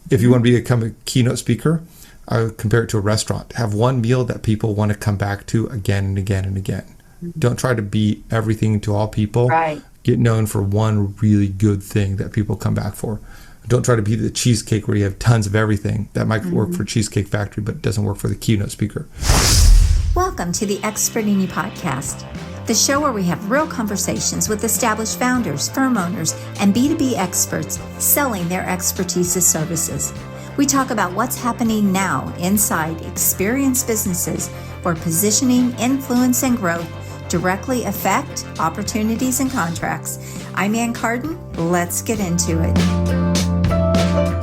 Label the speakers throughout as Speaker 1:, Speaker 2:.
Speaker 1: If you want to become a keynote speaker, I would compare it to a restaurant. Have one meal that people want to come back to again and again and again. Don't try to be everything to all people.
Speaker 2: Right.
Speaker 1: Get known for one really good thing that people come back for. Don't try to be the cheesecake where you have tons of everything. That might work for Cheesecake Factory, but it doesn't work for the keynote speaker.
Speaker 3: Welcome to the Expert in You podcast, the show where we have real conversations with established founders, firm owners, and B2B experts selling their expertise as services. We talk about what's happening now inside experienced businesses where positioning, influence, and growth directly affect opportunities and contracts. I'm Ann Carden. Let's get into it.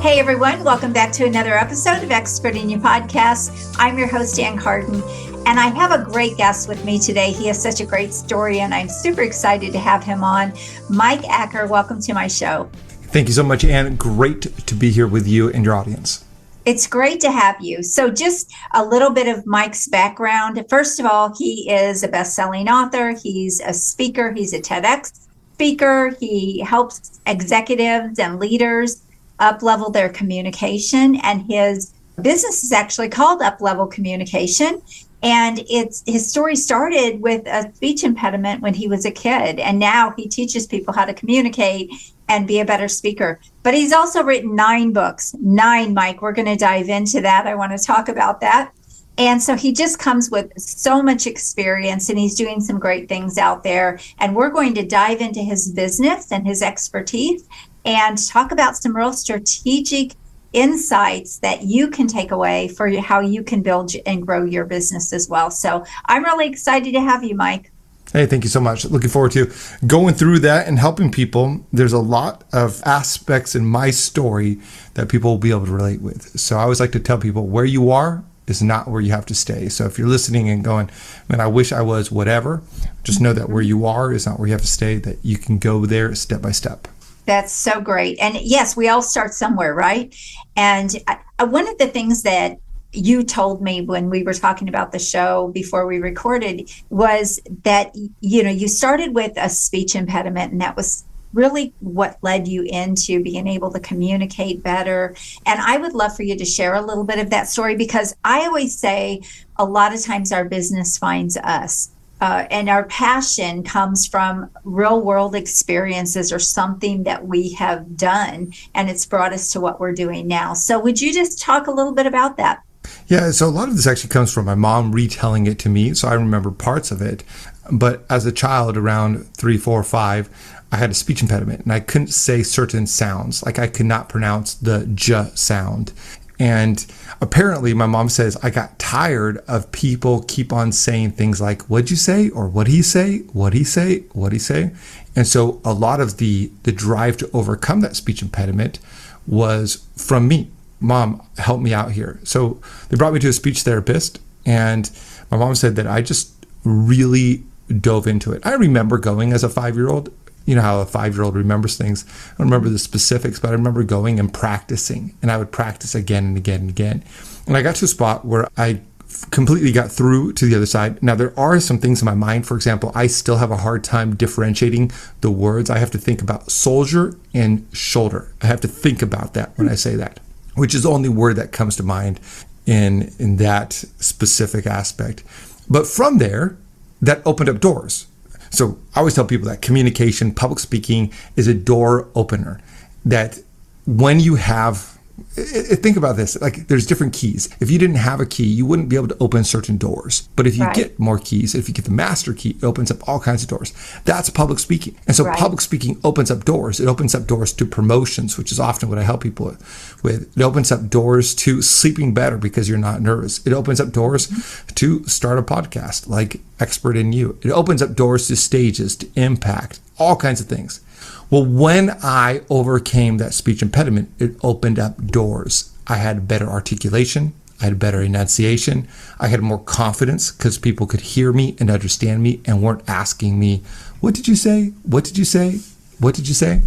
Speaker 2: Hey everyone, welcome back to another episode of Expert in You podcast. I'm your host, Ann Carden, and I have a great guest with me today. He has such a great story, and I'm super excited to have him on. Mike Acker, welcome to my show.
Speaker 1: Thank you so much, Ann. Great to be here with you and your audience.
Speaker 2: It's great to have you. So just a little bit of Mike's background. First of all, he is a best-selling author. He's a speaker. He's a TEDx speaker. He helps executives and leaders uplevel their communication. And his business is actually called Uplevel Communication. And his story started with a speech impediment when he was a kid. And now he teaches people how to communicate and be a better speaker. But he's also written 9 books. 9, Mike. We're going to dive into that. I want to talk about that. And so he just comes with so much experience, and he's doing some great things out there. And we're going to dive into his business and his expertise and talk about some real strategic insights that you can take away for how you can build and grow your business as well. So I'm really excited to have you, Mike.
Speaker 1: Hey, thank you so much. Looking forward to going through that and helping people. There's a lot of aspects in my story that people will be able to relate with. So I always like to tell people where you are is not where you have to stay. So if you're listening and going, man, I wish I was whatever, just know that where you are is not where you have to stay, that you can go there step by step.
Speaker 2: That's so great. And yes, we all start somewhere, right? And one of the things that you told me when we were talking about the show before we recorded was that, you started with a speech impediment, and that was really what led you into being able to communicate better. And I would love for you to share a little bit of that story, because I always say a lot of times our business finds us. And our passion comes from real world experiences or something that we have done, and it's brought us to what we're doing now. So would you just talk a little bit about that?
Speaker 1: Yeah, so a lot of this actually comes from my mom retelling it to me, so I remember parts of it. But as a child, around 3, 4, 5, I had a speech impediment, and I couldn't say certain sounds. Like I could not pronounce the j sound. And apparently my mom says I got tired of people keep on saying things like, what'd you say? Or what'd he say? What'd he say? What'd he say? And so a lot of the drive to overcome that speech impediment was from me. Mom, help me out here. So they brought me to a speech therapist, and my mom said that I just really dove into it. I remember going as a 5-year-old. You know how a 5-year-old remembers things. I don't remember the specifics, but I remember going and practicing, and I would practice again and again and again. And I got to a spot where I completely got through to the other side. Now, there are some things in my mind. For example, I still have a hard time differentiating the words. I have to think about soldier and shoulder. I have to think about that when I say that, which is the only word that comes to mind in that specific aspect. But from there, that opened up doors. So I always tell people that communication, public speaking is a door opener. That when you have, think about this, like there's different keys. If you didn't have a key, you wouldn't be able to open certain doors. But if you get more keys, if you get the master key, it opens up all kinds of doors. That's public speaking. And so public speaking opens up doors. It opens up doors to promotions, which is often what I help people with. It opens up doors to sleeping better because you're not nervous. It opens up doors to start a podcast like Expert in You. It opens up doors to stages, to impact, all kinds of things. Well, when I overcame that speech impediment, it opened up doors. I had better articulation. I had better enunciation. I had more confidence because people could hear me and understand me and weren't asking me, what did you say? What did you say? What did you say?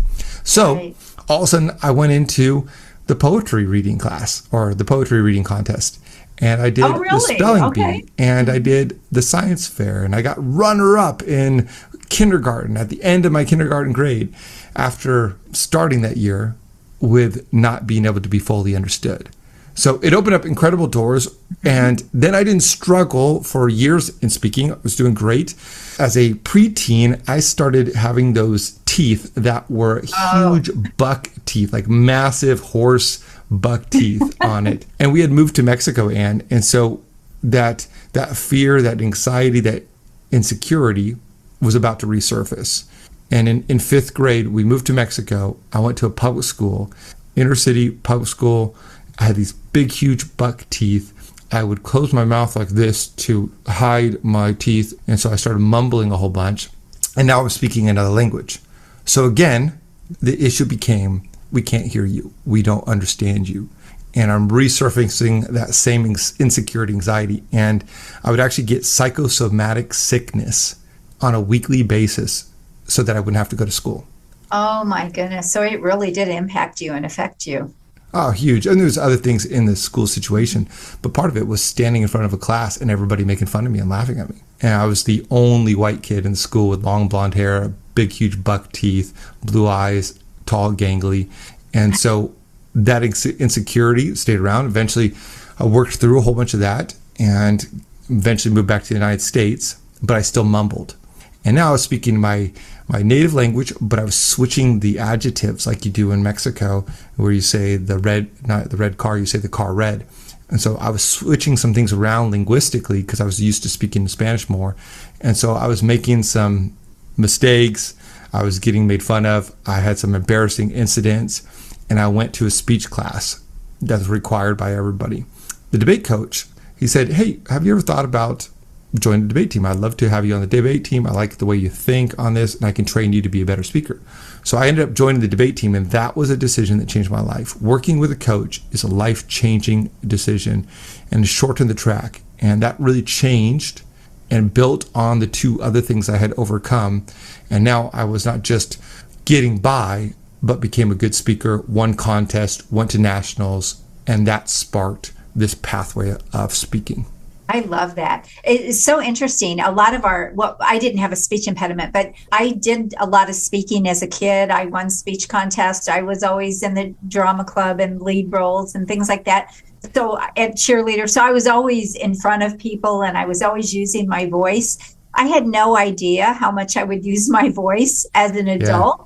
Speaker 1: So all of a sudden I went into the poetry reading class or the poetry reading contest. And I did the spelling bee, and I did the science fair, and I got runner-up in kindergarten at the end of my kindergarten grade. After starting that year, with not being able to be fully understood. So it opened up incredible doors. And then I didn't struggle for years in speaking. I was doing great. As a preteen, I started having those teeth that were huge buck teeth, like massive horse buck teeth on it. And we had moved to Mexico, Ann. And so that fear, that anxiety, that insecurity was about to resurface. And in fifth grade, we moved to Mexico. I went to a public school, inner city public school. I had these big, huge buck teeth. I would close my mouth like this to hide my teeth. And so I started mumbling a whole bunch. And now I'm speaking another language. So again, the issue became, we can't hear you. We don't understand you. And I'm resurfacing that same insecurity, anxiety. And I would actually get psychosomatic sickness on a weekly basis so that I wouldn't have to go to school.
Speaker 2: Oh my goodness. So it really did impact you and affect you.
Speaker 1: Oh, huge. And there's other things in the school situation, but part of it was standing in front of a class and everybody making fun of me and laughing at me. And I was the only white kid in the school with long blonde hair, big, huge buck teeth, blue eyes, tall, gangly. And so that insecurity stayed around. Eventually, I worked through a whole bunch of that and eventually moved back to the United States, but I still mumbled. And now I was speaking my native language, but I was switching the adjectives like you do in Mexico, where you say not the red car, you say the car red. And so I was switching some things around linguistically because I was used to speaking Spanish more. And so I was making some mistakes. I was getting made fun of. I had some embarrassing incidents. And I went to a speech class that was required by everybody. The debate coach, he said, "Hey, have you ever thought about joining the debate team? I'd love to have you on the debate team. I like the way you think on this, and I can train you to be a better speaker." So I ended up joining the debate team, and that was a decision that changed my life. Working with a coach is a life-changing decision and shortened the track. And that really changed and built on the two other things I had overcome. And now I was not just getting by, but became a good speaker, won contests, went to nationals, and that sparked this pathway of speaking.
Speaker 2: I love that. It's so interesting. A lot of I didn't have a speech impediment, but I did a lot of speaking as a kid. I won speech contests. I was always in the drama club and lead roles and things like that. So at cheerleader. So I was always in front of people and I was always using my voice. I had no idea how much I would use my voice as an adult.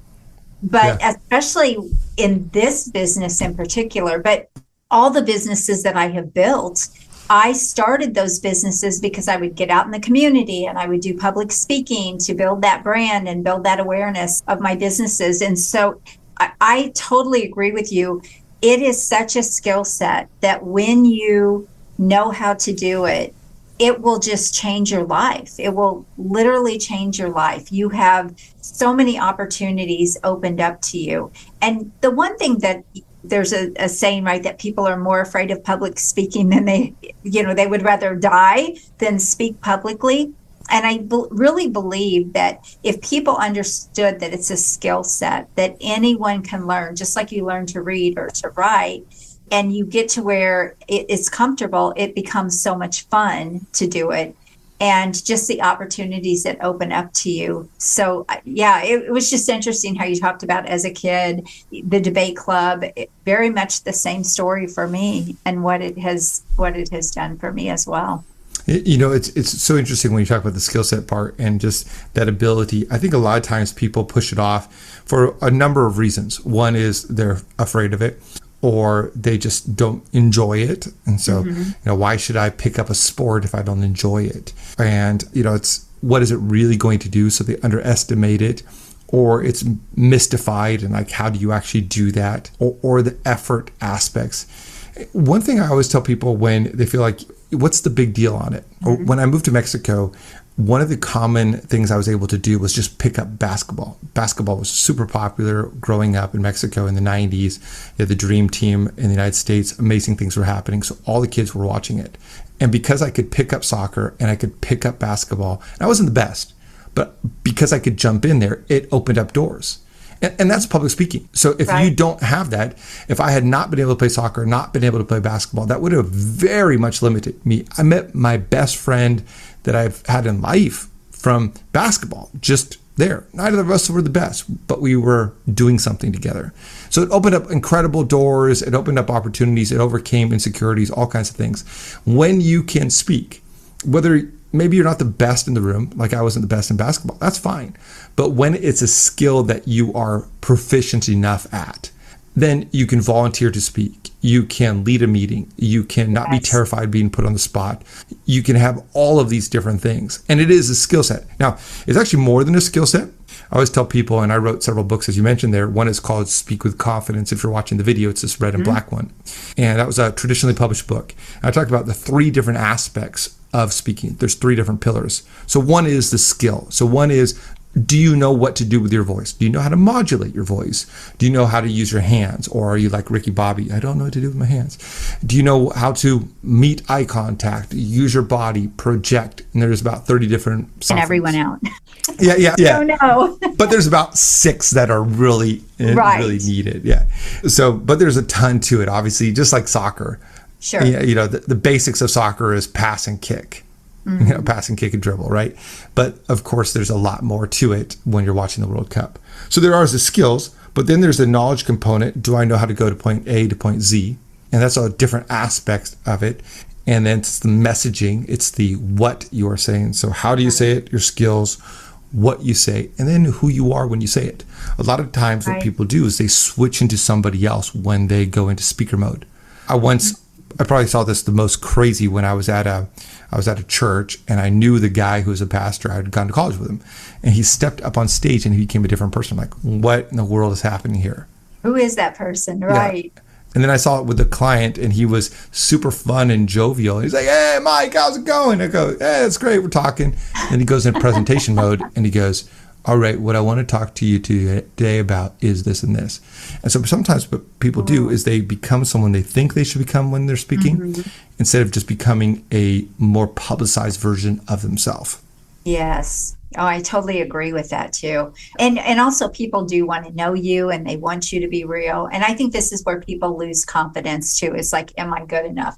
Speaker 2: But especially in this business in particular, but all the businesses that I have built, I started those businesses because I would get out in the community and I would do public speaking to build that brand and build that awareness of my businesses. And so I totally agree with you. It is such a skill set that when you know how to do it, it will just change your life. It will literally change your life. You have so many opportunities opened up to you. And the one thing that there's a saying, right, that people are more afraid of public speaking than they would rather die than speak publicly. And I really believe that if people understood that it's a skill set that anyone can learn, just like you learn to read or to write, and you get to where it's comfortable, it becomes so much fun to do it. And just the opportunities that open up to you. So it was just interesting how you talked about as a kid, the debate club, very much the same story for me and what it has done for me as well.
Speaker 1: It's so interesting when you talk about the skill set part and just that ability. I think a lot of times people push it off for a number of reasons. One is they're afraid of it, or they just don't enjoy it. And so, why should I pick up a sport if I don't enjoy it? And, it's what is it really going to do? So they underestimate it, or it's mystified and like, how do you actually do that? Or the effort aspects. One thing I always tell people when they feel like, what's the big deal on it? Or when I moved to Mexico, one of the common things I was able to do was just pick up basketball. Basketball was super popular growing up in Mexico in the 90s. You had the dream team in the United States. Amazing things were happening. So all the kids were watching it. And because I could pick up soccer and I could pick up basketball, and I wasn't the best, but because I could jump in there, it opened up doors. And that's public speaking. So if you don't have that, if I had not been able to play soccer, not been able to play basketball, that would have very much limited me. I met my best friend that I've had in life from basketball, just there. Neither of us were the best, but we were doing something together. So it opened up incredible doors. It opened up opportunities. It overcame insecurities, all kinds of things. When you can speak, whether maybe you're not the best in the room, like I wasn't the best in basketball, that's fine. But when it's a skill that you are proficient enough at, then you can volunteer to speak. You can lead a meeting. You can not be terrified being put on the spot. You can have all of these different things. And it is a skill set. Now, it's actually more than a skill set. I always tell people, and I wrote several books, as you mentioned there. One is called Speak with Confidence. If you're watching the video, it's this red and black one. And that was a traditionally published book. And I talked about the 3 different aspects of speaking. There's 3 different pillars. So one is the skill. So one is, do you know what to do with your voice? Do you know how to modulate your voice? Do you know how to use your hands? Or are you like Ricky Bobby? I don't know what to do with my hands. Do you know how to meet eye contact, use your body, project? And there's about 30 different softwares.
Speaker 2: And everyone out.
Speaker 1: Yeah.
Speaker 2: Oh, no.
Speaker 1: But there's about 6 that are really needed. Yeah. So, but there's a ton to it, obviously, just like soccer.
Speaker 2: Sure.
Speaker 1: Yeah, you know, the basics of soccer is pass and kick. You know, pass and kick and dribble, right? But of course, there's a lot more to it when you're watching the World Cup. So there are the skills, but then there's the knowledge component. Do I know how to go to point A to point Z? And that's all different aspects of it. And then it's the messaging. It's the what you are saying. So how do you say it? Your skills, what you say, and then who you are when you say it. A lot of times what people do is they switch into somebody else when they go into speaker mode. I probably saw this the most crazy when I was at a church, and I knew the guy who was a pastor. I had gone to college with him, and he stepped up on stage and he became a different person. I'm like, what in the world is happening here?
Speaker 2: Who is that person? Right.
Speaker 1: Yeah. And then I saw it with the client, and he was super fun and jovial. He's like, hey, Mike, how's it going? I go, hey, it's great. We're talking. And he goes in presentation mode, and he goes, all right, what I want to talk to you today about is this and this. And so sometimes what people do is they become someone they think they should become when they're speaking, instead of just becoming a more publicized version of themselves.
Speaker 2: Yes. Oh, I totally agree with that too. And also people do want to know you, and they want you to be real. And I think this is where people lose confidence too. It's like, am I good enough?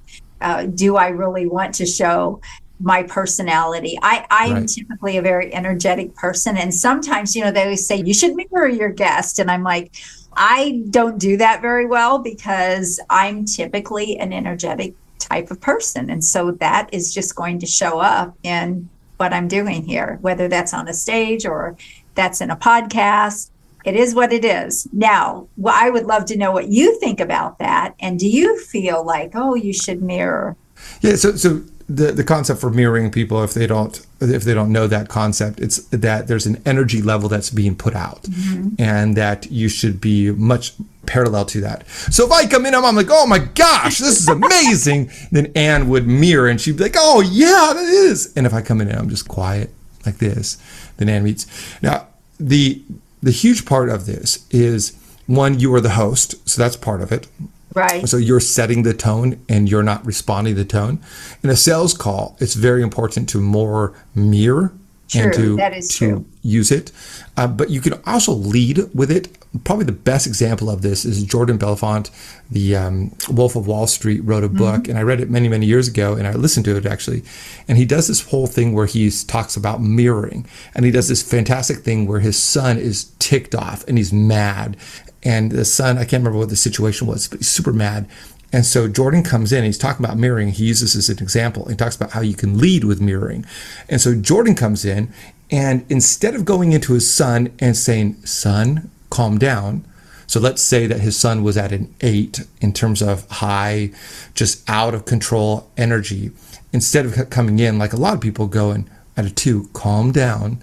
Speaker 2: Do I really want to show my personality? I'm typically a very energetic person. And sometimes, they always say you should mirror your guest. And I'm like, I don't do that very well because I'm typically an energetic type of person. And so that is just going to show up in what I'm doing here, whether that's on a stage or that's in a podcast. It is what it is. Now, I would love to know what you think about that. And do you feel like, oh, you should mirror?
Speaker 1: Yeah. So the concept for mirroring people, if they don't know that concept, it's that there's an energy level that's being put out, and that you should be much parallel to that. So if I come in, I'm like, oh my gosh, this is amazing. Then Ann would mirror, and she'd be like, oh yeah, that is. And if I come in and I'm just quiet like this, then Ann meets. Now, the huge part of this is, one, you are the host, so that's part of it.
Speaker 2: Right.
Speaker 1: So you're setting the tone and you're not responding to the tone. In a sales call, it's very important to more mirror and to use it. But you can also lead with it. Probably the best example of this is Jordan Belfont, the Wolf of Wall Street, wrote a book, and I read it many, many years ago, and I listened to it actually. And he does this whole thing where he talks about mirroring, and he does this fantastic thing where his son is ticked off and he's mad. And the son, I can't remember what the situation was, but he's super mad. And so Jordan comes in, and he's talking about mirroring. He uses this as an example. He talks about how you can lead with mirroring. And so Jordan comes in, and instead of going into his son and saying, son, calm down. So let's say that his son was at an 8 in terms of high, just out of control energy. Instead of coming in, like a lot of people going at a 2, calm down.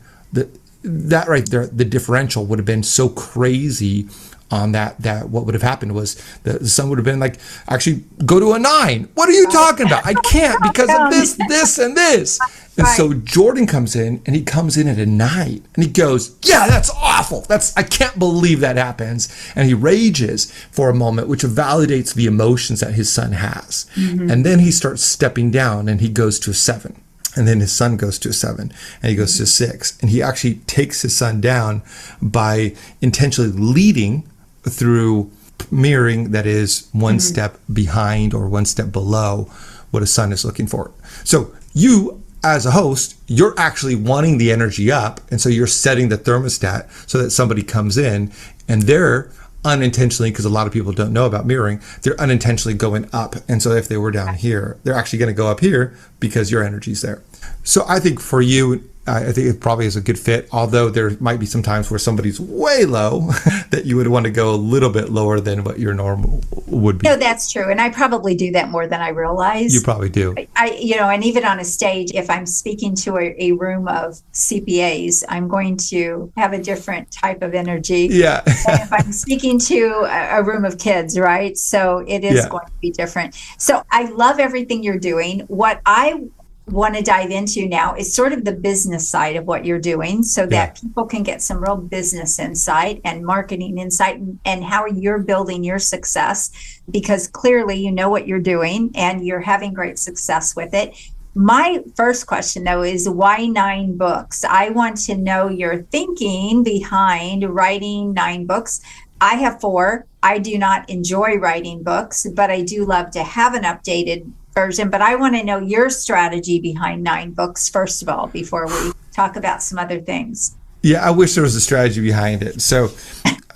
Speaker 1: That right there, the differential would have been so crazy on that what would have happened was the son would have been like, actually go to a 9. What are you talking about? I can't because of this, and this. And so Jordan comes in, and he comes in at a 9, and he goes, yeah, that's awful. I can't believe that happens. And he rages for a moment, which validates the emotions that his son has. And then he starts stepping down, and he goes to a 7. And then his son goes to a 7, and he goes to a 6. And he actually takes his son down by intentionally leading through mirroring that is one step behind or one step below what a son is looking for. So you as a host, you're actually wanting the energy up. And so you're setting the thermostat so that somebody comes in and they're unintentionally, because a lot of people don't know about mirroring, they're unintentionally going up. And so if they were down here, they're actually going to go up here because your energy's there. So I think for you, I think it probably is a good fit, although there might be some times where somebody's way low that you would want to go a little bit lower than what your normal would be.
Speaker 2: No, that's true. And I probably do that more than I realize.
Speaker 1: You probably do.
Speaker 2: And even on a stage, if I'm speaking to a room of CPAs, I'm going to have a different type of energy.
Speaker 1: Yeah.
Speaker 2: than if I'm speaking to a room of kids, right? So it is going to be different. So I love everything you're doing. What I want to dive into now is sort of the business side of what you're doing so that people can get some real business insight and marketing insight and how you're building your success, because clearly you know what you're doing and you're having great success with it. My first question, though, is why 9 books? I want to know your thinking behind writing 9 books. I have 4. I do not enjoy writing books, but I do love to have an updated version. But I want to know your strategy behind 9 books, first of all, before we talk about some other things.
Speaker 1: Yeah, I wish there was a strategy behind it. So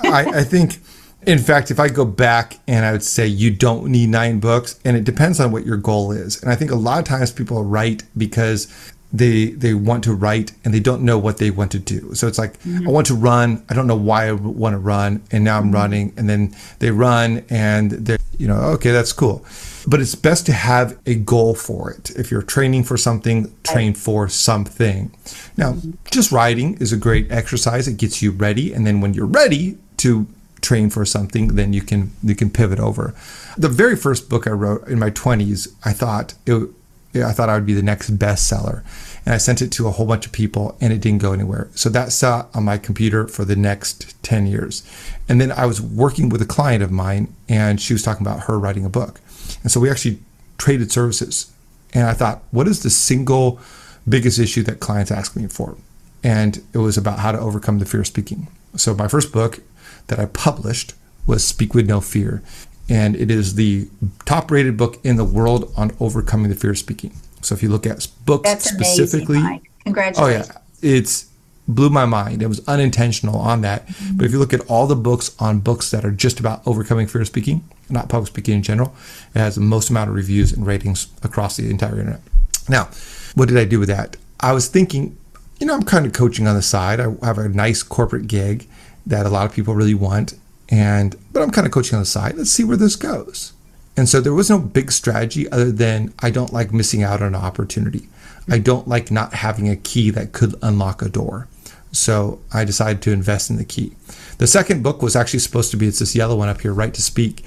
Speaker 1: I think, in fact, if I go back and I would say you don't need 9 books, and it depends on what your goal is. And I think a lot of times people write because they want to write and they don't know what they want to do. So it's like, I want to run. I don't know why I want to run. And now I'm running. And then they run and they're, okay, that's cool. But it's best to have a goal for it. If you're training for something, train for something. Now, just writing is a great exercise. It gets you ready. And then when you're ready to train for something, then you can pivot over. The very first book I wrote in my 20s, I thought I would be the next bestseller. And I sent it to a whole bunch of people and it didn't go anywhere. So that sat on my computer for the next 10 years. And then I was working with a client of mine and she was talking about her writing a book. And so we actually traded services. And I thought, what is the single biggest issue that clients ask me for? And it was about how to overcome the fear of speaking. So my first book that I published was Speak With No Fear. And it is the top rated book in the world on overcoming the fear of speaking. So if you look at books
Speaker 2: That's
Speaker 1: specifically,
Speaker 2: amazing, congratulations.
Speaker 1: Oh yeah, it's blew my mind. It was unintentional on that. But if you look at all the books on books that are just about overcoming fear of speaking, not public speaking in general, it has the most amount of reviews and ratings across the entire internet. Now, what did I do with that? I was thinking, I'm kind of coaching on the side. I have a nice corporate gig that a lot of people really want. But I'm kind of coaching on the side. Let's see where this goes. And so there was no big strategy other than I don't like missing out on an opportunity. I don't like not having a key that could unlock a door. So I decided to invest in the key. The second book was actually supposed to be, it's this yellow one up here, Right to Speak.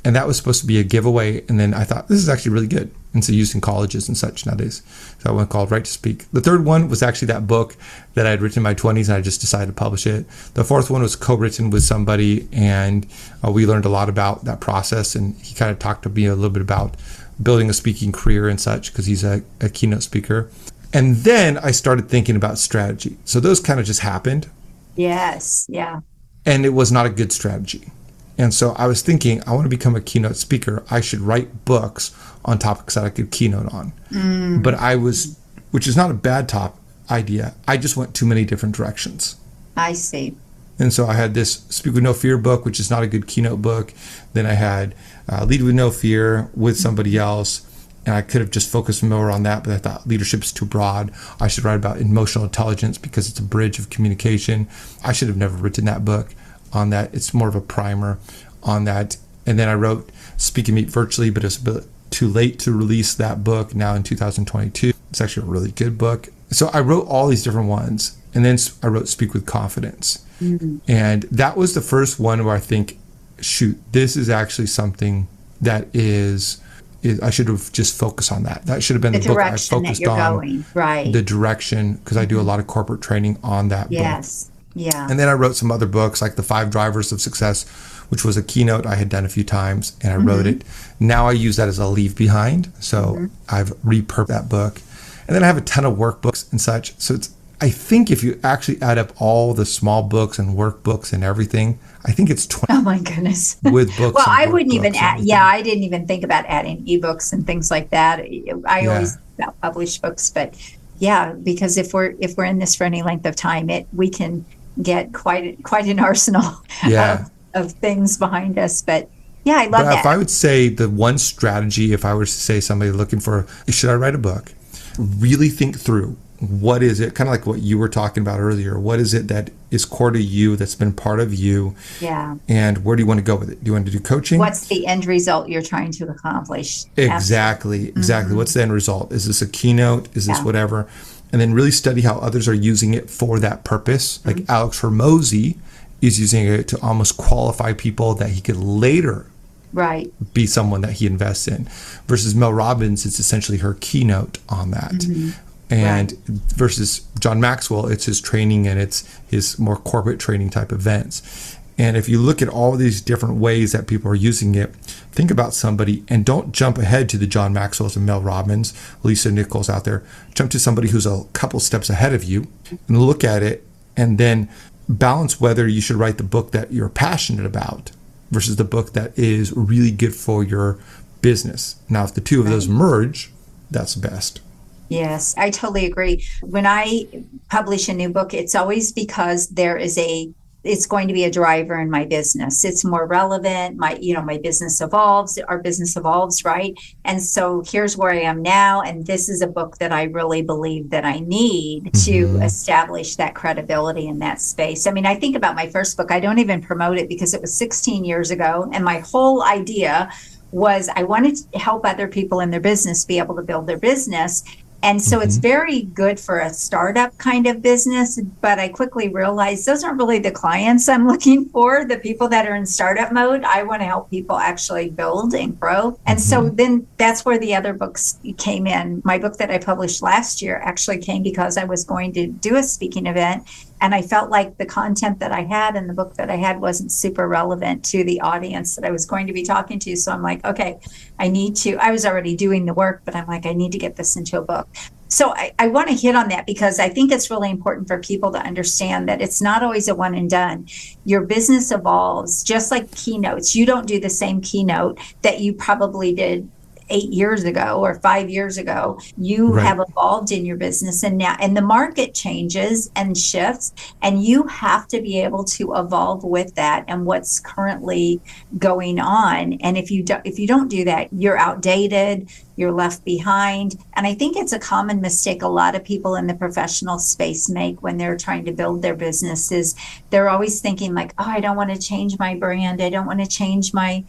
Speaker 1: And that was supposed to be a giveaway. And then I thought, this is actually really good. And so used in colleges and such nowadays. So that one called Right to Speak. The third one was actually that book that I had written in my 20s and I just decided to publish it. The fourth one was co-written with somebody and we learned a lot about that process. And he kind of talked to me a little bit about building a speaking career and such because he's a keynote speaker. And then I started thinking about strategy. So those kind of just happened.
Speaker 2: Yes, yeah. And
Speaker 1: it was not a good strategy. And so I was thinking, I want to become a keynote speaker. I should write books on topics that I could keynote on. But which is not a bad top idea. I just went too many different directions.
Speaker 2: I see.
Speaker 1: And so I had this Speak With No Fear book, which is not a good keynote book. Then I had Lead With No Fear with somebody else. And I could have just focused more on that, but I thought leadership is too broad. I should write about emotional intelligence because it's a bridge of communication. I should have never written that book on that. It's more of a primer on that. And then I wrote Speak and Meet Virtually, but it's a bit too late to release that book now in 2022. It's actually a really good book. So I wrote all these different ones. And then I wrote Speak With Confidence. And that was the first one where I think, shoot, this is actually something that I should have just focused on that. That should have been the book I focused on.
Speaker 2: Right.
Speaker 1: The direction, because I do a lot of corporate training on that book.
Speaker 2: Yes. Yeah.
Speaker 1: And then I wrote some other books like The 5 Drivers of Success, which was a keynote I had done a few times, and I wrote it. Now I use that as a leave behind. So I've repurposed that book. And then I have a ton of workbooks and such. So I think if you actually add up all the small books and workbooks and everything, I think it's 20.
Speaker 2: Oh my goodness.
Speaker 1: With books.
Speaker 2: Well, I wouldn't even add, I didn't even think about adding ebooks and things like that. I always think about published books, but Yeah, because if we're in this for any length of time, we can get quite an arsenal
Speaker 1: Yeah.
Speaker 2: of things behind us. But yeah, I love
Speaker 1: But if
Speaker 2: that.
Speaker 1: I would say the one strategy, if I were to say somebody looking for, should I write a book? Really think through, what is it, kind of like what you were talking about earlier, what is it that is core to you, that's been part of you?
Speaker 2: Yeah.
Speaker 1: And where do you want to go with it? Do you want to do coaching?
Speaker 2: What's the end result you're trying to accomplish?
Speaker 1: Exactly. What's the end result? Is this a keynote? Is this whatever? And then really study how others are using it for that purpose. Like Alex Hormozy is using it to almost qualify people that he could later be someone that he invests in. Versus Mel Robbins, it's essentially her keynote on that. And versus John Maxwell, it's his training and it's his more corporate training type events. And if you look at all of these different ways that people are using it, think about somebody and don't jump ahead to the John Maxwells and Mel Robbins, Lisa Nichols out there. Jump to somebody who's a couple steps ahead of you and look at it and then balance whether you should write the book that you're passionate about versus the book that is really good for your business. Now, if the two of those merge, that's best.
Speaker 2: Yes, I totally agree. When I publish a new book, it's always because it's going to be a driver in my business. It's more relevant. My business evolves, our business evolves, right? And so here's where I am now. And this is a book that I really believe that I need to establish that credibility in that space. I mean, I think about my first book. I don't even promote it because it was 16 years ago. And my whole idea was I wanted to help other people in their business be able to build their business. And so it's very good for a startup kind of business, but I quickly realized those aren't really the clients I'm looking for, the people that are in startup mode. I want to help people actually build and grow. And so then that's where the other books came in. My book that I published last year actually came because I was going to do a speaking event. And I felt like the content that I had and the book that I had wasn't super relevant to the audience that I was going to be talking to. So I'm like, okay, I was already doing the work, but I'm like, I need to get this into a book. So I want to hit on that because I think it's really important for people to understand that it's not always a one and done. Your business evolves just like keynotes. You don't do the same keynote that you probably did 8 years ago or 5 years ago. You have evolved in your business and the market changes and shifts, and you have to be able to evolve with that and what's currently going on. And if you don't do that, you're outdated, you're left behind. And I think it's a common mistake a lot of people in the professional space make when they're trying to build their businesses. They're always thinking like, oh, I don't want to change my brand. I don't want to change my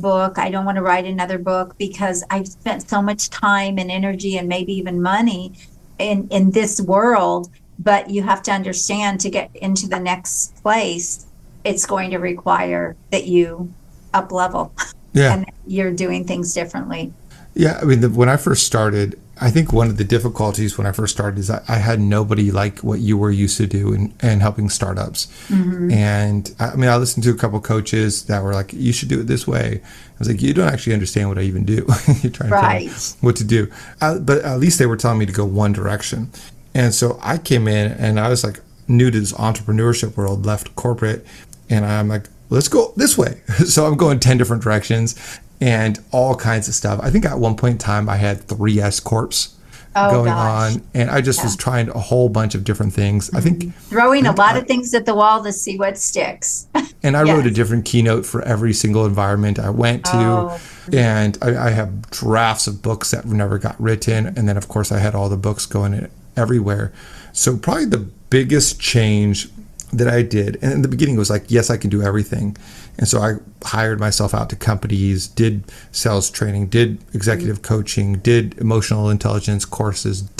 Speaker 2: book. I don't want to write another book because I've spent so much time and energy and maybe even money in this world. But you have to understand, to get into the next place, it's going to require that you up level and you're doing things differently.
Speaker 1: Yeah, I mean, when I first started, I think one of the difficulties when I first started is I had nobody like what you were used to do in helping startups. And I mean, I listened to a couple coaches that were like, you should do it this way. I was like, you don't actually understand what I even do. You're trying to tell me what to do. But at least they were telling me to go one direction. And so I came in and I was like new to this entrepreneurship world, left corporate. And I'm like, let's go this way. So I'm going 10 different directions and all kinds of stuff. I think at one point in time, I had 3 S Corps going on, and I just was trying a whole bunch of different things. I think
Speaker 2: throwing a lot of things at the wall to see what sticks.
Speaker 1: And I wrote a different keynote for every single environment I went to. And I have drafts of books that never got written. And then, of course, I had all the books going in everywhere. So probably the biggest change that I did, and in the beginning it was like, yes, I can do everything. And so I hired myself out to companies, did sales training, did executive coaching, did emotional intelligence courses,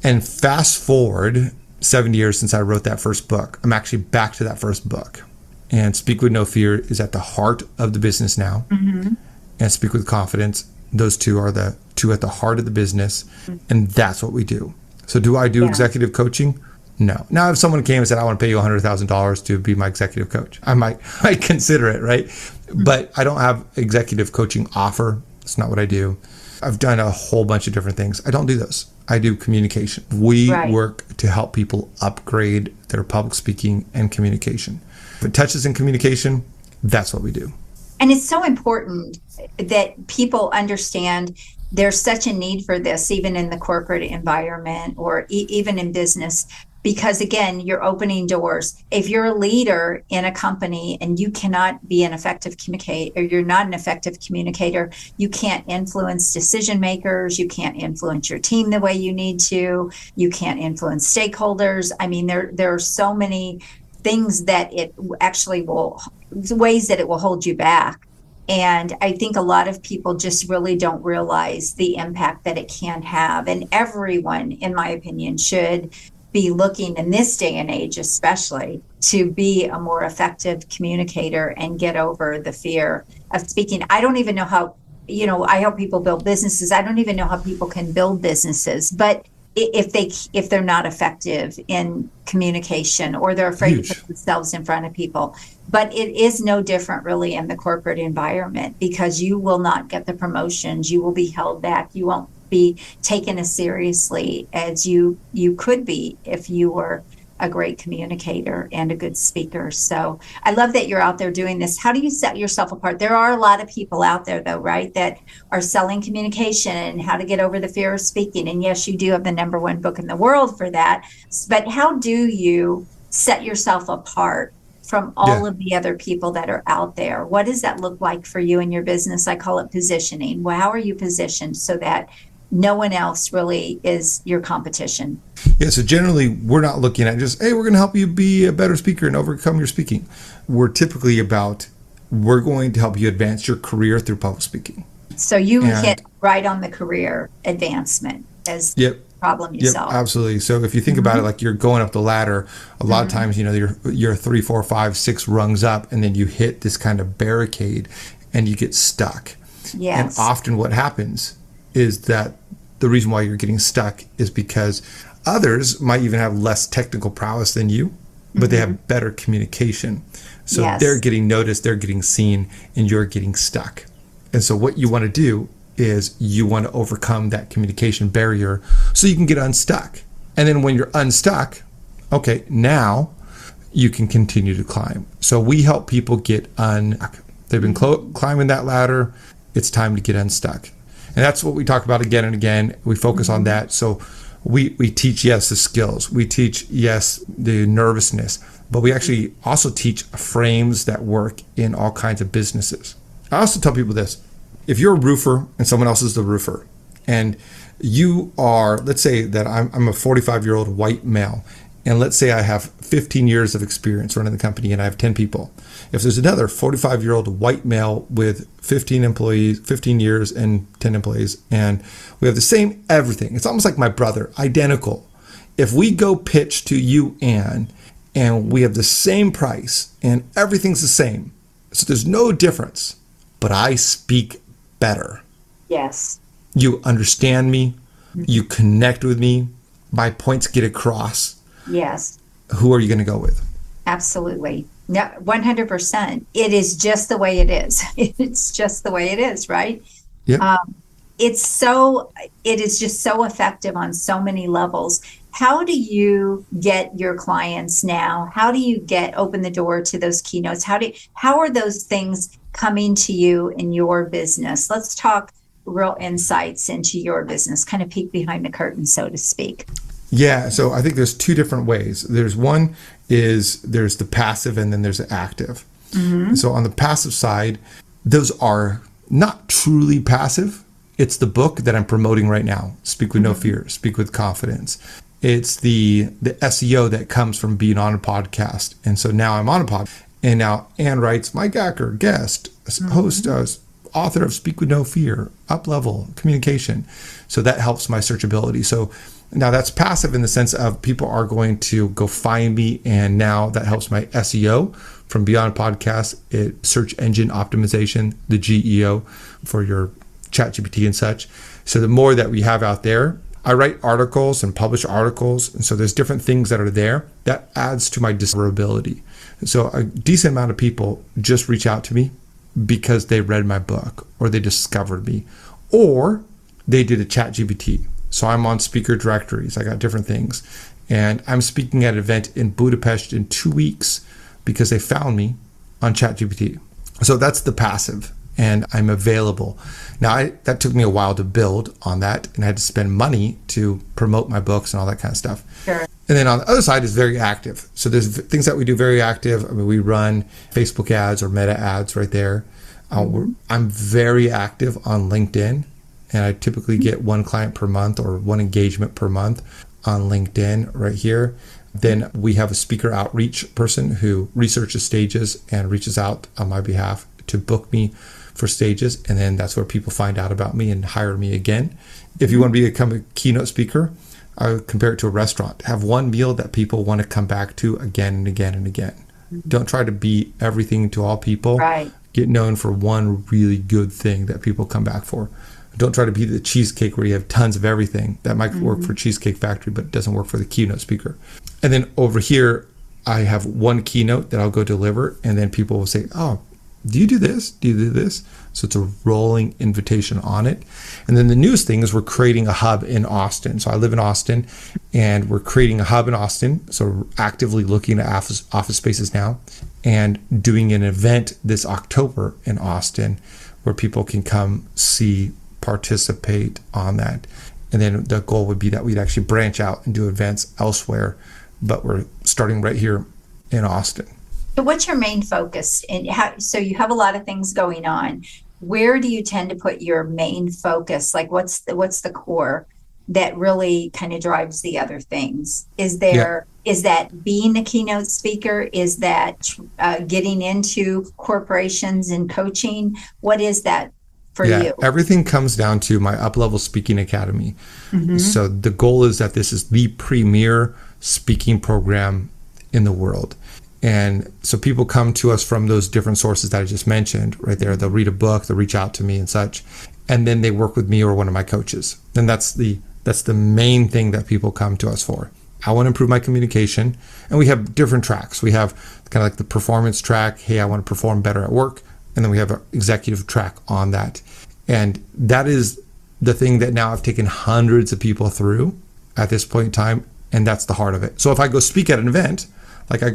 Speaker 1: and fast forward 7 years since I wrote that first book, I'm actually back to that first book. And Speak With No Fear is at the heart of the business now. And Speak With Confidence, those two are the two at the heart of the business. And that's what we do. So do I do executive coaching? No. Now, if someone came and said, I want to pay you $100,000 to be my executive coach, I might consider it, right? But I don't have executive coaching offer. It's not what I do. I've done a whole bunch of different things. I don't do those. I do communication. We work to help people upgrade their public speaking and communication. If it touches in communication, that's what we do.
Speaker 2: And it's so important that people understand there's such a need for this, even in the corporate environment or even in business, because again, you're opening doors. If you're a leader in a company and you cannot be an effective communicator, or you're not an effective communicator, you can't influence decision makers, you can't influence your team the way you need to, you can't influence stakeholders. I mean, there are so many things that it actually ways that it will hold you back. And I think a lot of people just really don't realize the impact that it can have. And everyone, in my opinion, should be looking in this day and age, especially, to be a more effective communicator and get over the fear of speaking. I don't even know how, I help people build businesses. I don't even know how people can build businesses, but if they're not effective in communication, or they're afraid to put themselves in front of people. But it is no different really in the corporate environment, because you will not get the promotions, you will be held back, you won't be taken as seriously as you could be if you were a great communicator and a good speaker. So I love that you're out there doing this. How do you set yourself apart? There are a lot of people out there, though, right, that are selling communication and how to get over the fear of speaking. And yes, you do have the #1 book in the world for that. But how do you set yourself apart from all of the other people that are out there? What does that look like for you in your business? I call it positioning. Well, how are you positioned so that no one else really is your competition?
Speaker 1: Yeah, so generally we're not looking at just, hey, we're going to help you be a better speaker and overcome your speaking. We're typically about, we're going to help you advance your career through public speaking.
Speaker 2: So you hit right on the career advancement as problem you solve.
Speaker 1: Absolutely. So if you think about it, like you're going up the ladder, a lot of times, you're 3, 4, 5, 6 rungs up, and then you hit this kind of barricade and you get stuck.
Speaker 2: Yes.
Speaker 1: And often what happens is that the reason why you're getting stuck is because others might even have less technical prowess than you, but they have better communication. So they're getting noticed, they're getting seen, and you're getting stuck. And so what you want to do is you want to overcome that communication barrier so you can get unstuck. And then when you're unstuck, okay, now you can continue to climb. So we help people get unstuck. They've been climbing that ladder. It's time to get unstuck. And that's what we talk about again and again. We focus on that. So we teach, the skills. We teach, the nervousness. But we actually also teach frames that work in all kinds of businesses. I also tell people this. If you're a roofer and someone else is the roofer, and you are, let's say that I'm a 45-year-old white male, and let's say I have 15 years of experience running the company and I have 10 people. If there's another 45-year-old white male with 15 employees, 15 years and 10 employees, and we have the same everything, it's almost like my brother, identical. If we go pitch to you, Ann, and we have the same price and everything's the same, so there's no difference, but I speak better.
Speaker 2: Yes.
Speaker 1: You understand me, you connect with me, my points get across.
Speaker 2: Yes.
Speaker 1: Who are you going to go with?
Speaker 2: Absolutely. No, 100%. It is just the way it is. It's just the way it is, right?
Speaker 1: Yeah.
Speaker 2: It is just so effective on so many levels. How do you get your clients now? How do you open the door to those keynotes? How are those things coming to you in your business? Let's talk real insights into your business, kind of peek behind the curtain, so to speak.
Speaker 1: Yeah, so I think there's two different ways. There's the passive and then there's the active. So on the passive side, those are not truly passive. It's the book that I'm promoting right now, Speak with No Fear, Speak with Confidence. It's the SEO that comes from being on a podcast. And so now I'm on a podcast. And now Ann writes, Mike Acker, guest, host, author of Speak with No Fear, Uplevel Communication. So that helps my searchability. So now that's passive in the sense of people are going to go find me, and now that helps my SEO from Beyond Podcast, search engine optimization, the GEO for your ChatGPT and such. So the more that we have out there, I write articles and publish articles, and so there's different things that are there that adds to my discoverability. So a decent amount of people just reach out to me because they read my book or they discovered me or they did a ChatGPT. So I'm on speaker directories. I got different things. And I'm speaking at an event in Budapest in 2 weeks because they found me on ChatGPT. So that's the passive. and I'm available. Now, that took me a while to build on that, and I had to spend money to promote my books and all that kind of stuff.
Speaker 2: Sure.
Speaker 1: And then on the other side is very active. So there's things that we do very active. I mean, we run Facebook ads or Meta ads right there. I'm very active on LinkedIn, and I typically get one client per month or one engagement per month on LinkedIn right here. Then we have a speaker outreach person who researches stages and reaches out on my behalf to book me for stages. And then that's where people find out about me and hire me again. If you want to become a keynote speaker, I would compare it to a restaurant. Have one meal that people want to come back to again and again and again. Don't try to be everything to all people.
Speaker 2: Right.
Speaker 1: Get known for one really good thing that people come back for. Don't try to be the cheesecake where you have tons of everything. That might work for Cheesecake Factory, but it doesn't work for the keynote speaker. And then over here, I have one keynote that I'll go deliver, and then people will say, oh, do you do this? Do you do this? So it's a rolling invitation on it. And then the newest thing is we're creating a hub in Austin. So I live in Austin, and we're creating a hub in Austin. So we're actively looking at office spaces now and doing an event this October in Austin where people can come see, participate on that. And then the goal would be that we'd actually branch out and do events elsewhere, but we're starting right here in Austin.
Speaker 2: So what's your main focus? So you have a lot of things going on. Where do you tend to put your main focus? Like what's the core that really kind of drives the other things? Is that being a keynote speaker? Is that getting into corporations and coaching? What is that for you?
Speaker 1: Everything comes down to my Uplevel Speaking Academy. So the goal is that this is the premier speaking program in the world. And so people come to us from those different sources that I just mentioned right there. They'll read a book, they'll reach out to me and such, and then they work with me or one of my coaches. And that's the main thing that people come to us for. I want to improve my communication. And we have different tracks. We have kind of like the performance track. Hey, I want to perform better at work. And then we have an executive track on that. And that is the thing that now I've taken hundreds of people through at this point in time. And that's the heart of it. So if I go speak at an event, like I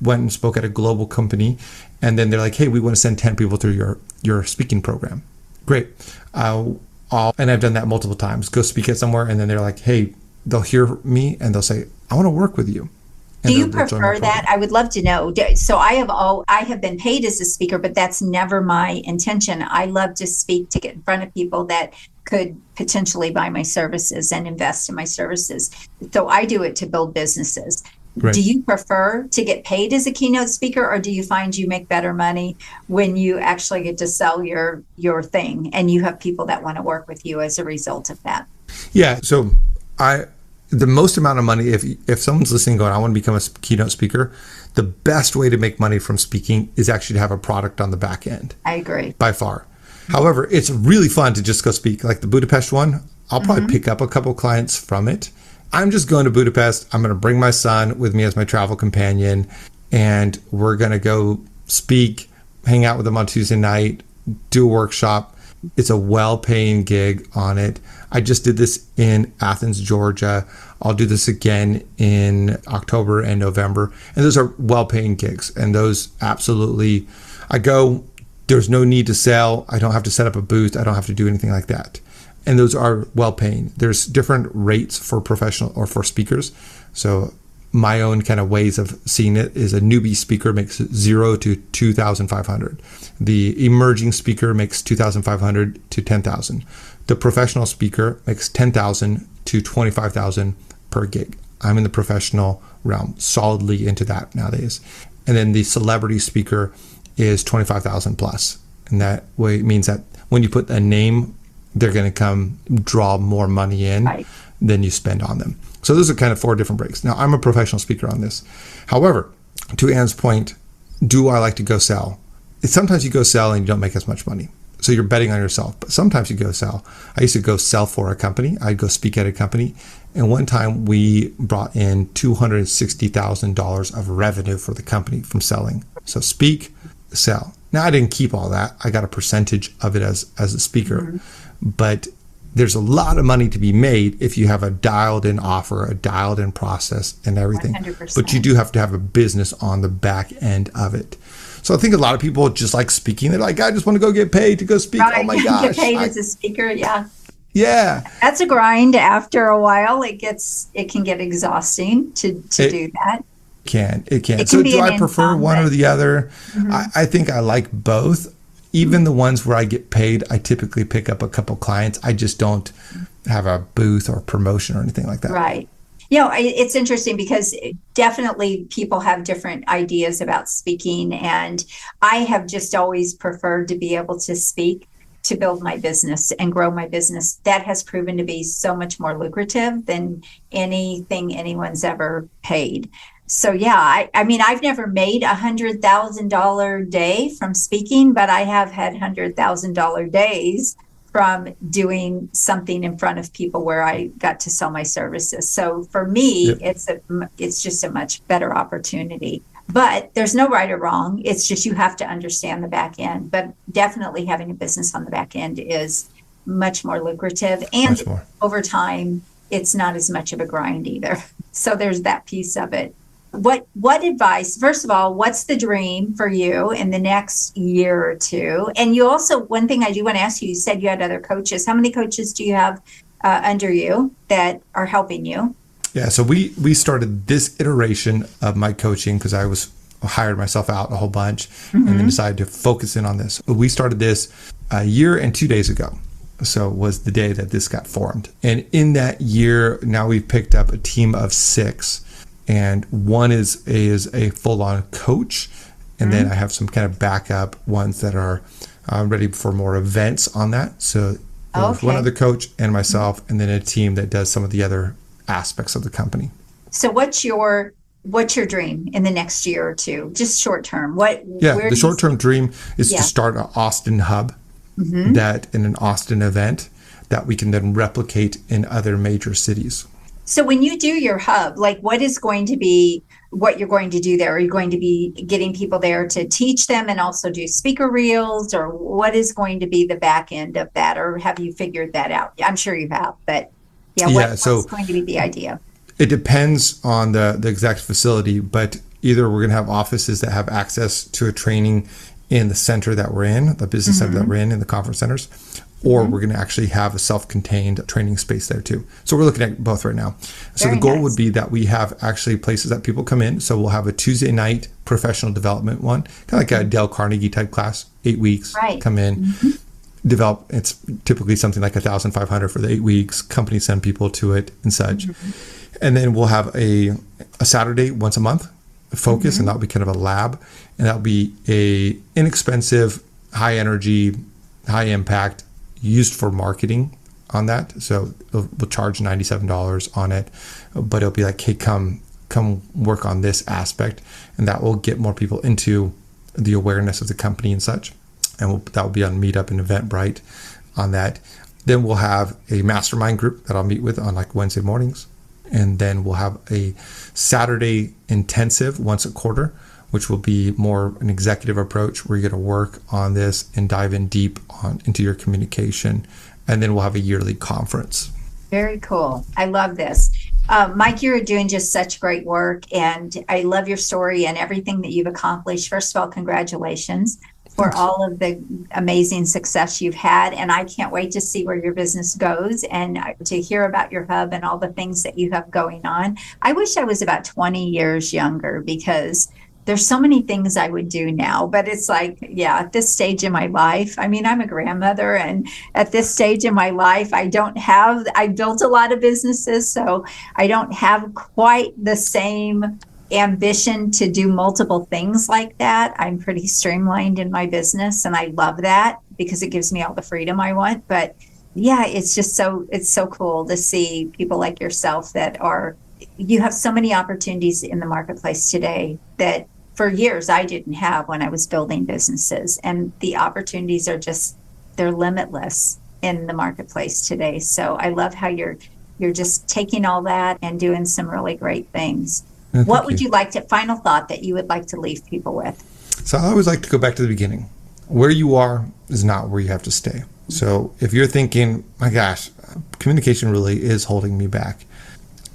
Speaker 1: went and spoke at a global company, and then they're like, hey, we want to send 10 people through your speaking program. Great. And I've done that multiple times. Go speak at somewhere, and then they're like, hey, they'll hear me and they'll say, I want to work with you.
Speaker 2: Do you prefer that? I would love to know. So I have been paid as a speaker, but that's never my intention. I love to speak, to get in front of people that could potentially buy my services and invest in my services. So I do it to build businesses. Right. Do you prefer to get paid as a keynote speaker, or do you find you make better money when you actually get to sell your thing and you have people that want to work with you as a result of that?
Speaker 1: Yeah. So the most amount of money, if someone's listening going, I want to become a keynote speaker, the best way to make money from speaking is actually to have a product on the back end.
Speaker 2: I agree.
Speaker 1: By far. However, it's really fun to just go speak. Like the Budapest one, I'll probably pick up a couple clients from it. I'm just going to Budapest. I'm going to bring my son with me as my travel companion, and we're going to go speak, hang out with him on Tuesday night, do a workshop. It's a well-paying gig on it. I just did this in Athens, Georgia. I'll do this again in October and November. And those are well-paying gigs. And those absolutely, I go, there's no need to sell. I don't have to set up a booth. I don't have to do anything like that. And those are well-paying. There's different rates for professional or for speakers. So my own kind of ways of seeing it is a newbie speaker makes $0 to $2,500. The emerging speaker makes $2,500 to $10,000. The professional speaker makes $10,000 to $25,000 per gig. I'm in the professional realm, solidly into that nowadays. And then the celebrity speaker is $25,000 plus. And that way it means that when you put a name, they're going to come draw more money in than you spend on them. So those are kind of 4 different breaks. Now, I'm a professional speaker on this. However, to Ann's point, do I like to go sell? Sometimes you go sell and you don't make as much money. So you're betting on yourself. But sometimes you go sell. I used to go sell for a company. I'd go speak at a company. And one time we brought in $260,000 of revenue for the company from selling. So speak, sell. Now, I didn't keep all that. I got a percentage of it as a speaker. But there's a lot of money to be made if you have a dialed-in offer, a dialed-in process, and everything.
Speaker 2: 100%.
Speaker 1: But you do have to have a business on the back end of it. So I think a lot of people just like speaking. They're like, I just want to go get paid to go speak.
Speaker 2: Right.
Speaker 1: Oh my gosh.
Speaker 2: Get paid as a speaker. Yeah.
Speaker 1: Yeah.
Speaker 2: That's a grind after a while. It can get exhausting to do that.
Speaker 1: It can.
Speaker 2: It
Speaker 1: So
Speaker 2: can be
Speaker 1: do
Speaker 2: an
Speaker 1: I prefer
Speaker 2: income,
Speaker 1: one or the other?
Speaker 2: Mhm.
Speaker 1: I think I like both. Even the ones where I get paid, I typically pick up a couple clients. I just don't have a booth or promotion or anything like that.
Speaker 2: Right. It's interesting because definitely people have different ideas about speaking. And I have just always preferred to be able to speak to build my business and grow my business. That has proven to be so much more lucrative than anything anyone's ever paid. So yeah, I mean, I've never made $100,000 day from speaking, but I have had $100,000 days from doing something in front of people where I got to sell my services. So for me, it's just a much better opportunity. But there's no right or wrong. It's just you have to understand the back end. But definitely having a business on the back end is much more lucrative. And over time, it's not as much of a grind either. So there's that piece of it. What advice, first of all, what's the dream for you in the next year or two? And you also, one thing I do want to ask you, you said you had other coaches. How many coaches do you have under you that are helping you?
Speaker 1: Yeah, so we started this iteration of my coaching because I hired myself out a whole bunch and then decided to focus in on this. We started this a year and 2 days ago. So it was the day that this got formed. And in that year, now we've picked up a team of 6. And one is a full-on coach. And then I have some kind of backup ones that are ready for more events on that. So there's one other coach and myself, and then a team that does some of the other aspects of the company.
Speaker 2: So what's your dream in the next year or two? Just short term.
Speaker 1: The short term dream is to start an Austin hub that in an Austin event that we can then replicate in other major cities.
Speaker 2: So when you do your hub, like what you're going to do there? Are you going to be getting people there to teach them and also do speaker reels, or what is going to be the back end of that? Or have you figured that out? I'm sure you have, but what's going to be the idea?
Speaker 1: It depends on the exact facility, but either we're going to have offices that have access to a training in the center that we're in, the business center that we're in the conference centers, or we're going to actually have a self-contained training space there too. So we're looking at both right now. So the goal would be that we have actually places that people come in. So we'll have a Tuesday night professional development one, kind of like a Dale Carnegie type class, 8 weeks, come in, develop. It's typically something like $1,500 for the 8 weeks. Companies send people to it and such. And then we'll have a Saturday once a month focus, and that'll be kind of a lab. And that'll be a inexpensive, high energy, high impact, used for marketing on that. So we'll charge $97 on it, but it'll be like, hey, come work on this aspect, and that will get more people into the awareness of the company and such. And that will be on Meetup and Eventbrite on that. Then we'll have a mastermind group that I'll meet with on like Wednesday mornings. And then we'll have a Saturday intensive once a quarter, which will be more an executive approach where you're going to work on this and dive in deep into your communication. And then we'll have a yearly conference.
Speaker 2: Very cool. I love this. Mike, you're doing just such great work, and I love your story and everything that you've accomplished. First of all, congratulations for all of the amazing success you've had. And I can't wait to see where your business goes and to hear about your hub and all the things that you have going on. I wish I was about 20 years younger, because there's so many things I would do now, but it's like, at this stage in my life, I mean, I'm a grandmother, and at this stage in my life, I built a lot of businesses, so I don't have quite the same ambition to do multiple things like that. I'm pretty streamlined in my business, and I love that because it gives me all the freedom I want. But it's just it's so cool to see people like yourself you have so many opportunities in the marketplace today that for years I didn't have when I was building businesses, and the opportunities are they're limitless in the marketplace today. So I love how you're just taking all that and doing some really great things. What would you like final thought that you would like to leave people with?
Speaker 1: So I always like to go back to the beginning. Where you are is not where you have to stay. So if you're thinking, my gosh, communication really is holding me back,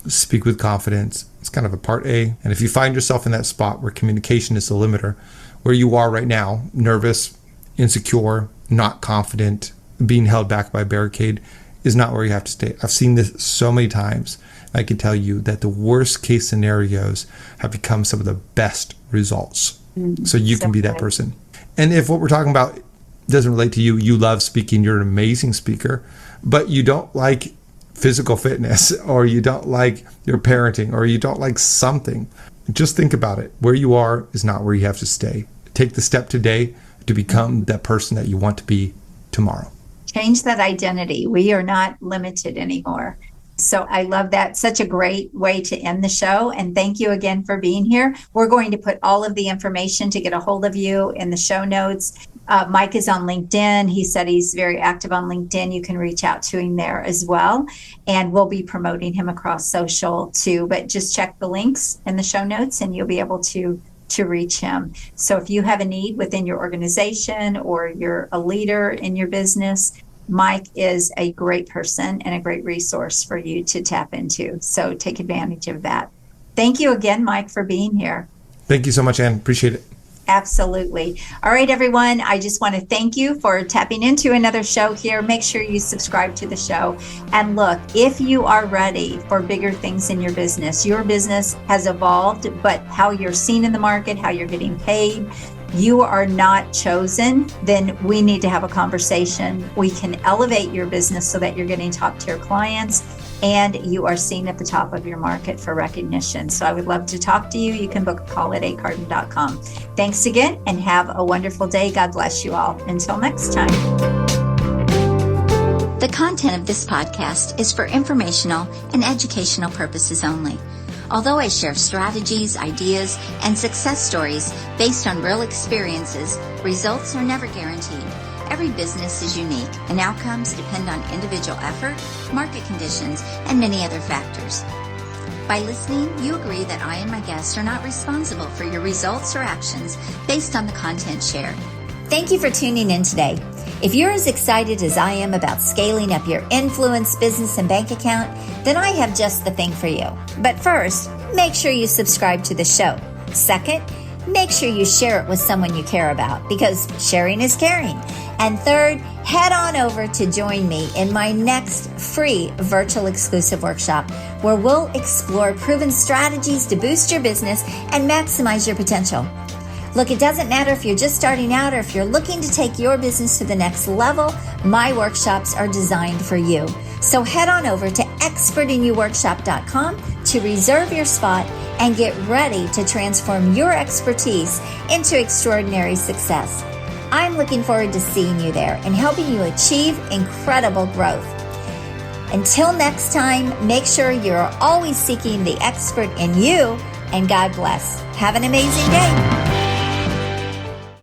Speaker 1: speak with confidence. It's kind of a part A. And if you find yourself in that spot where communication is the limiter, where you are right now, nervous, insecure, not confident, being held back by a barricade, is not where you have to stay. I've seen this so many times. I can tell you that the worst case scenarios have become some of the best results. So you can be that person. And if what we're talking about doesn't relate to you, you love speaking, you're an amazing speaker, but you don't like physical fitness, or you don't like your parenting, or you don't like something, just think about it. Where you are is not where you have to stay. Take the step today to become that person that you want to be tomorrow.
Speaker 2: Change that identity. We are not limited anymore. So I love that. Such a great way to end the show. And thank you again for being here. We're going to put all of the information to get a hold of you in the show notes. Mike is on LinkedIn. He said he's very active on LinkedIn. You can reach out to him there as well. And we'll be promoting him across social too. But just check the links in the show notes and you'll be able to reach him. So if you have a need within your organization or you're a leader in your business, Mike is a great person and a great resource for you to tap into. So take advantage of that. Thank you again, Mike, for being here.
Speaker 1: Thank you so much, Ann. Appreciate it.
Speaker 2: Absolutely. All right, everyone. I just want to thank you for tapping into another show here. Make sure you subscribe to the show. And look, if you are ready for bigger things in your business has evolved, but how you're seen in the market, how you're getting paid, you are not chosen, then we need to have a conversation. We can elevate your business so that you're getting top tier clients and you are seen at the top of your market for recognition. So I would love to talk to you. You can book a call at acarden.com. Thanks again and have a wonderful day. God bless you all. Until next time.
Speaker 3: The content of this podcast is for informational and educational purposes only. Although I share strategies, ideas, and success stories based on real experiences, results are never guaranteed. Every business is unique, and outcomes depend on individual effort, market conditions, and many other factors. By listening, you agree that I and my guests are not responsible for your results or actions based on the content shared. Thank you for tuning in today. If you're as excited as I am about scaling up your influence, business, and bank account, then I have just the thing for you. But first, make sure you subscribe to the show. Second, make sure you share it with someone you care about, because sharing is caring. And third, head on over to join me in my next free virtual exclusive workshop, where we'll explore proven strategies to boost your business and maximize your potential. Look, it doesn't matter if you're just starting out or if you're looking to take your business to the next level, my workshops are designed for you. So head on over to expertinyouworkshop.com to reserve your spot and get ready to transform your expertise into extraordinary success. I'm looking forward to seeing you there and helping you achieve incredible growth. Until next time, make sure you're always seeking the expert in you, and God bless. Have an amazing day.